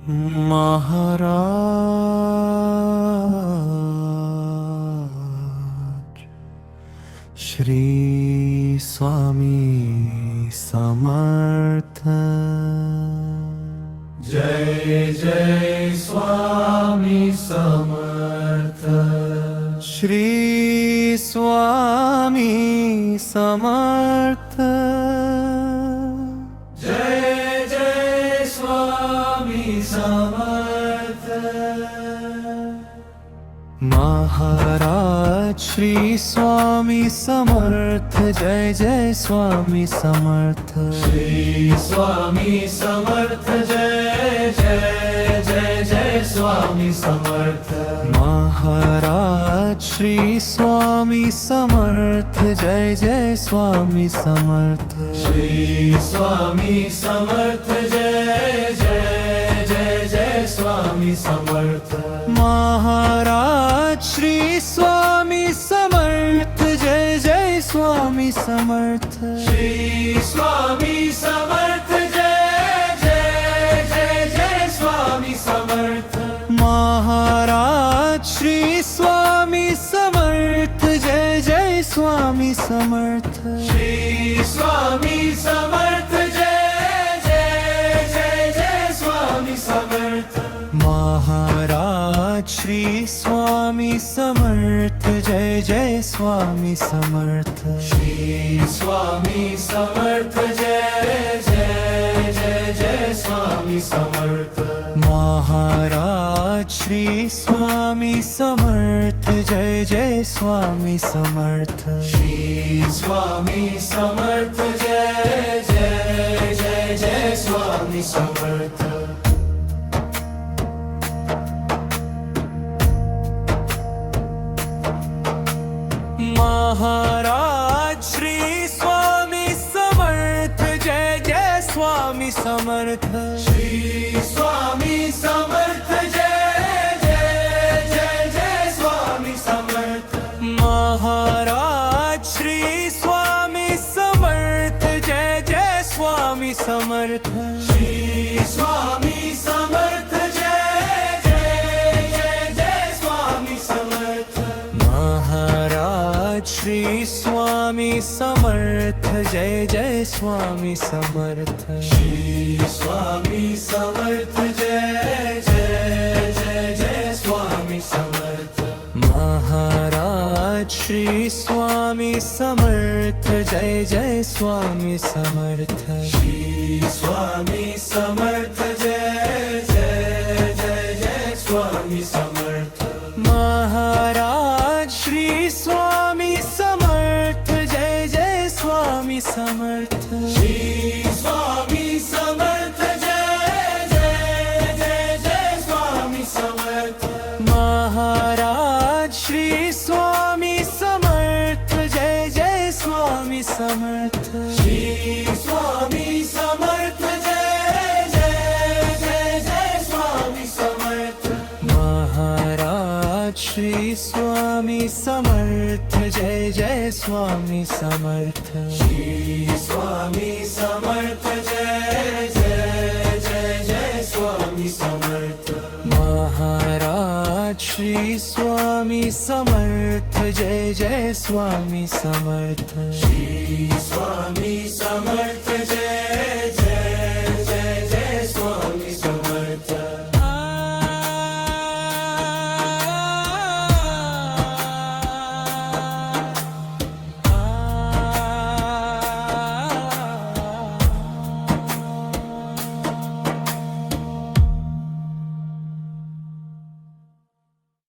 Maharaj Shri Swami Samarth. Jai Jai Swami Samarth. Shri Swami Samarth. Jai Jai Swami Samarth. Maharaj Shri Swami Samarth. Jai Jai Swami Samarth. Shri Swami Samarth. Jai Jai Jai Jai Swami Samarth. Maharaj Shri Swami Samarth. Jai Jai Swami Samarth. Shri Swami Samarth. Jai Jai Jai Jai Swami Samarth. Maharaj Shri Swami Samarth. Jai Jai Swami Samarth. Shri Swami Samarth. Jai Jai Jai Jai Swami Samarth. Maharaj Shri Swami Samarth. Jai Jai Swami Samarth. Shri Swami Samarth. Jai Jai Jai Jai Swami Samarth. Maharaj Shri Swami Samarth. Jai Jai Swami Samarth. Shri Swami Samarth. Jai Jai Jai Jai Swami Samarth. Maharaj Shri Swami Samarth. Jai Jai Swami Samarth. Shri Swami Samarth. Jai Jai Jai Jai Swami Samarth. Maharaj Shri Swami Samarth. Jai Jai Swami Samarth. Shri Swami Samarth. Jai Jai Jai Jai Swami Samarth. Maharaj Shri Swami Samarth. Jai Jai Swami Samarth. Shri Swami Samarth. Jai Jai Jai Jai Swami Samarth. Maharaj Shri Swami Samarth. Jai Jai Swami Samarth. Shri Swami Samarth. Jai Jai Jai Jai Swami Samarth. Maharaj Shri Swami Samarth. Jai Jai Swami Samarth. Shri Swami Samarth. Jai Jai Jai Jai Swami Samarth. Maharaj Shri Swami Samarth. Jai Jai Swami Samarth. Shri Swami Samarth. Jai Jai Jai Jai Swami Samarth. Maharaj Shri Swami Samarth. Jai Jai Swami Samarth. Shri Swami Samarth. Jai Jai Jai Jai Swami Samarth. Maharaj Shri Swami Samarth. Jai Jai Swami Samarth. Shri Swami Samarth. Jai Jai Jai Jai Swami Samarth. Maharaj Shri Swami Samarth. Jai Jai Swami Samarth. Shri Swami Samarth. Jai